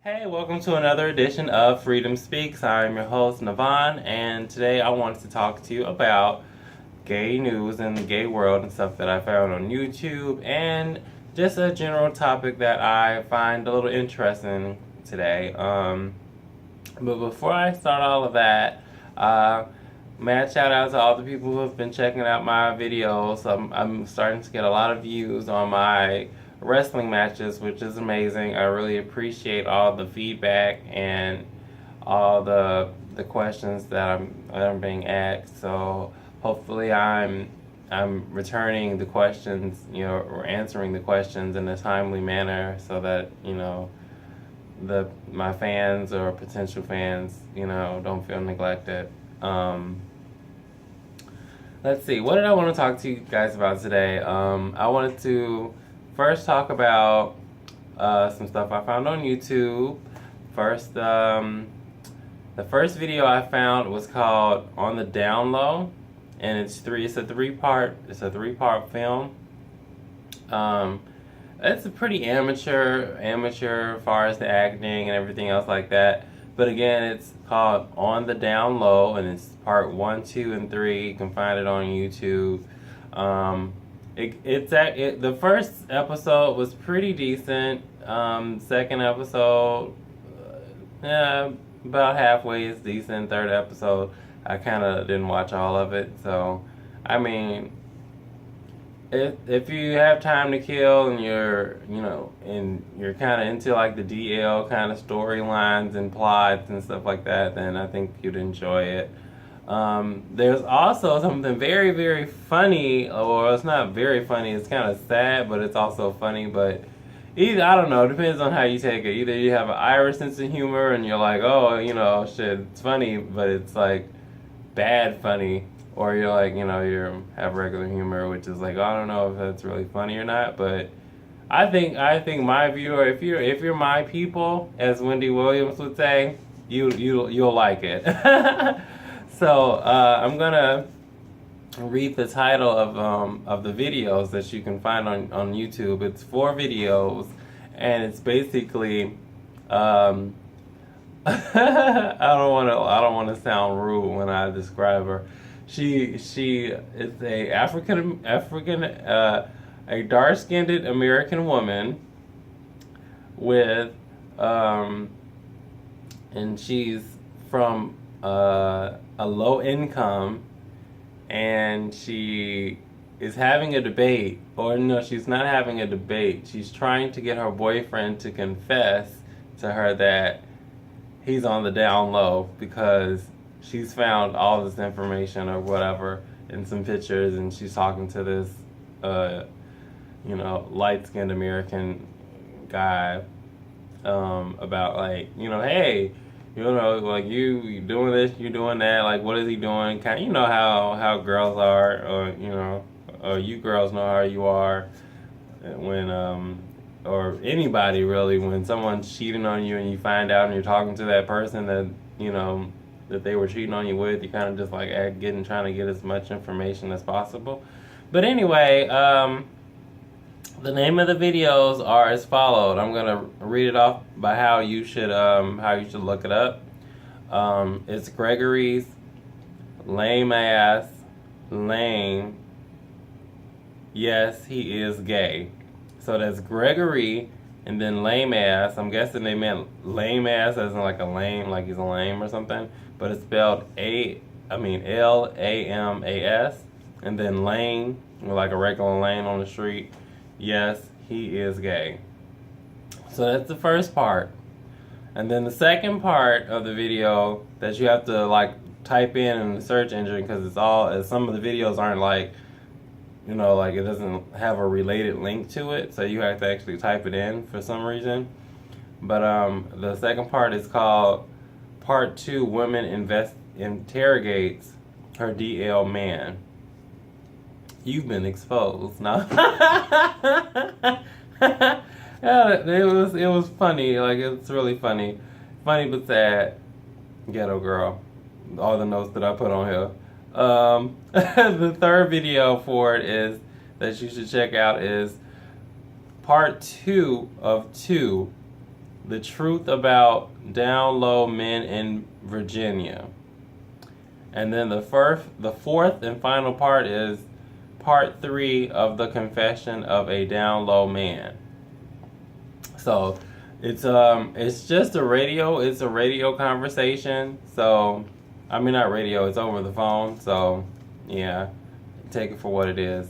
Hey, welcome to another edition of Freedom Speaks. I'm your host, Navon, and today I wanted to talk to you about gay news and the gay world and stuff that I found on YouTube, and just a general topic that I find a little interesting today. But before I start all of that, mad shout out to all the people who have been checking out my videos. I'm starting to get a lot of views on my wrestling matches, which is amazing. I really appreciate all the feedback and all the questions that I'm being asked. So hopefully I'm returning the questions, or answering the questions in a timely manner, so that my fans or potential fans, don't feel neglected. Let's see. What did I want to talk to you guys about today? I wanted to first talk about some stuff I found on YouTube. First, the first video I found was called "On the Down Low," and it's a three part film. It's a pretty amateur as far as the acting and everything else like that. But again, it's called "On the Down Low," and it's part 1, 2, and 3. You can find it on YouTube. The first episode was pretty decent. Second episode, about halfway is decent. Third episode, I kind of didn't watch all of it. So, I mean, if you have time to kill and you're kind of into like the DL kind of storylines and plots and stuff like that, then I think you'd enjoy it. There's also something very, very funny, or it's not very funny, it's kind of sad, but it's also funny, but I don't know, it depends on how you take it. Either you have an Irish sense of humor and you're like, oh, shit, it's funny, but it's like bad funny, or you're like, you have regular humor, which is like, I don't know if that's really funny or not, but I think my viewer, if you're my people, as Wendy Williams would say, you'll like it. So I'm gonna read the title of the videos that you can find on YouTube. It's 4 videos, and it's basically I don't want to sound rude when I describe her. She is a dark-skinned American woman with and she's from a low income, and she is having a debate, or no, she's not having a debate. She's trying to get her boyfriend to confess to her that he's on the down low, because she's found all this information or whatever in some pictures, and she's talking to this light-skinned American guy about, like, hey, like, you doing this, you doing that, like, what is he doing? Kind of, how girls are, or you girls know how you are when, or anybody really, when someone's cheating on you and you find out and you're talking to that person that, that they were cheating on you with, you kind of just like trying to get as much information as possible. But anyway, the name of the videos are as followed. I'm gonna read it off by how you should look it up. It's Gregory's lame ass lame. Yes, he is gay. So that's Gregory and then lame ass. I'm guessing they meant lame ass as in like a lame, like he's a lame or something. But it's spelled Lamas, and then lane, like a regular lane on the street. Yes, he is gay. So that's the first part. And then the second part of the video that you have to like type in the search engine, because some of the videos aren't like, like it doesn't have a related link to it, so you have to actually type it in for some reason. But the second part is called Part 2, Woman Interrogates Her DL Man. You've been exposed. No. Yeah, it was funny. Like, it's really funny. Funny but sad. Ghetto girl. All the notes that I put on here. The third video for it is that you should check out is part 2 of 2 the truth about down low men in Virginia. And then the fourth and final part is part 3 of the confession of a down low man. So it's just a radio conversation. So I mean, not radio, it's over the phone. So yeah, take it for what it is.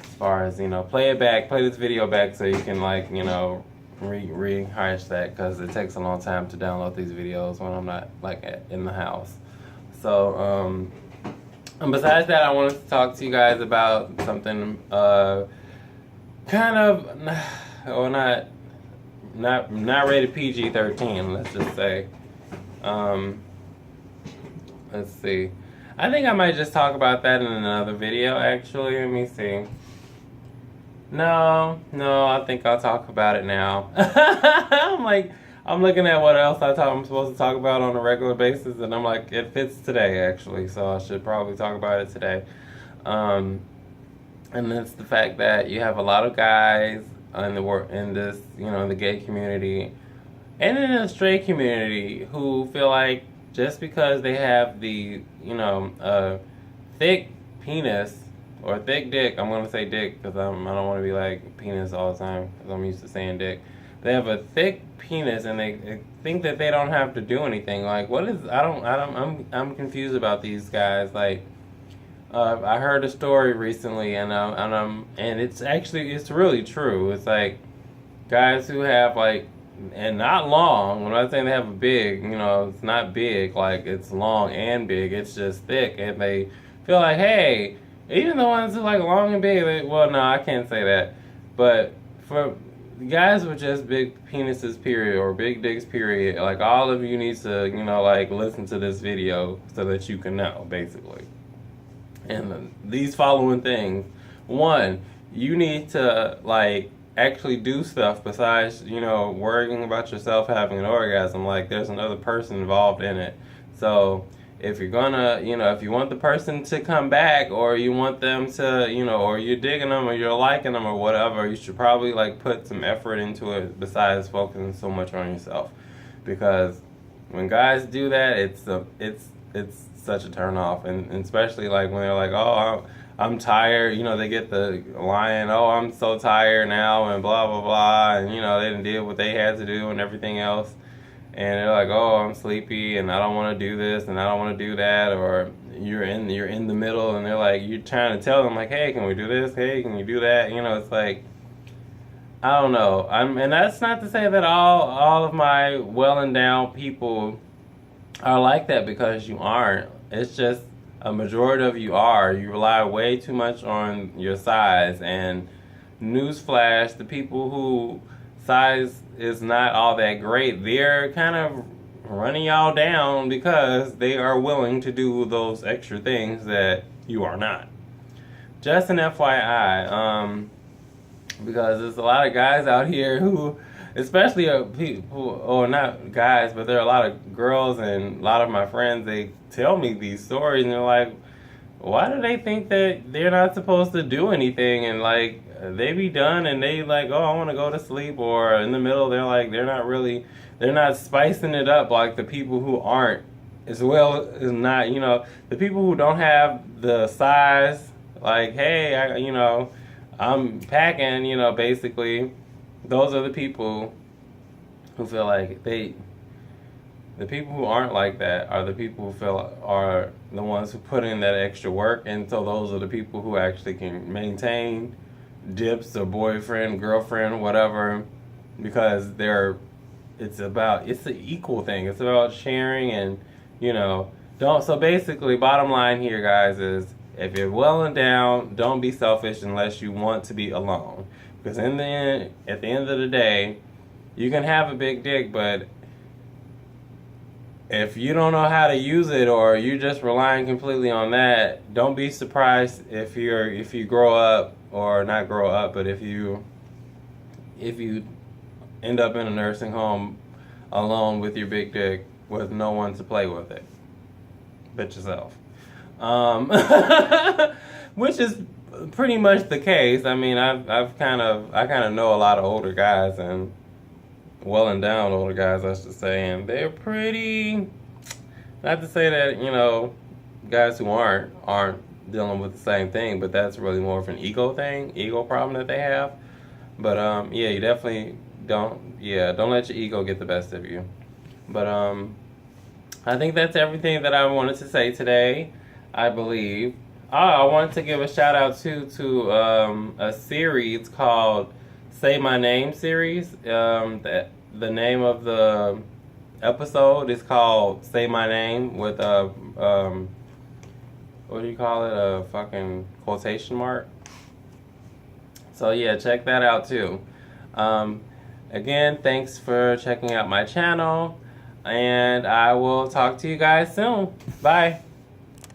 As far as, play this video back so you can, like, rehash that, because it takes a long time to download these videos when I'm not, like, in the house. So and besides that, I wanted to talk to you guys about something kind of, or not rated PG-13, let's just say. Let's see. I think I might just talk about that in another video, actually. Let me see. No, I think I'll talk about it now. I'm looking at what else I'm supposed to talk about on a regular basis, and I'm like, it fits today, actually, so I should probably talk about it today. And it's the fact that you have a lot of guys in this, the gay community and in the straight community who feel like just because they have the, thick penis or thick dick, I'm going to say dick because I don't want to be like penis all the time because I'm used to saying dick. They have a thick penis and they think that they don't have to do anything. Like, I'm confused about these guys. Like, I heard a story recently and it's really true. It's like guys who have, like, and not long. When I'm saying they have a big, it's not big, like it's long and big. It's just thick, and they feel like, hey, even the ones who like long and big. Well, no, I can't say that. But for guys with just big penises, period, or big dicks, period, like all of you need to, like listen to this video so that you can know, basically. And these following things: 1, you need to like actually do stuff besides, worrying about yourself having an orgasm. Like, there's another person involved in it. So if you're gonna, if you want the person to come back, or you want them to, or you're digging them or you're liking them or whatever, you should probably like put some effort into it besides focusing so much on yourself. Because when guys do that, it's such a turn off, and especially like when they're like, oh, I'm tired, they get the line, oh, I'm so tired now, and blah, blah, blah, and, they didn't deal what they had to do and everything else, and they're like, oh, I'm sleepy, and I don't want to do this, and I don't want to do that, or you're in the middle, and they're like, you're trying to tell them, like, hey, can we do this, hey, can you do that, it's like, I don't know, and that's not to say that all of my well-endowed people are like that, because you aren't. It's just a majority of you are. You rely way too much on your size, and newsflash, the people who size is not all that great, they're kind of running y'all down because they are willing to do those extra things that you are not. Just an FYI, because there's a lot of guys out here who, especially people, or not guys, but there are a lot of girls and a lot of my friends, they tell me these stories and they're like, why do they think that they're not supposed to do anything? And like, they be done and they like, oh, I want to go to sleep, or in the middle they're like, they're not spicing it up like the people who aren't, as well as not, the people who don't have the size, like, hey, I'm packing, basically. Those are the people who feel like the people who aren't like that are the people who feel are the ones who put in that extra work, and so those are the people who actually can maintain dips or boyfriend, girlfriend, whatever, because it's an equal thing. It's about sharing, and so basically, bottom line here, guys, is if you're well and down, don't be selfish unless you want to be alone. Because at the end of the day, you can have a big dick, but if you don't know how to use it, or you're just relying completely on that, don't be surprised if you grow up, or not grow up, but if you end up in a nursing home alone with your big dick with no one to play with it but yourself. Which is pretty much the case. I mean, I kind of know a lot of older guys, and well endowed older guys, I should say, and they're pretty. Not to say that guys who aren't dealing with the same thing, but that's really more of an ego problem that they have. But yeah, you definitely don't let your ego get the best of you. But I think that's everything that I wanted to say today. I believe. Oh, I wanted to give a shout out to a series called "Say My Name" series. The name of the episode is called "Say My Name" with a what do you call it? A fucking quotation mark. So yeah, check that out too. Um, Again, thanks for checking out my channel, and I will talk to you guys soon. Bye.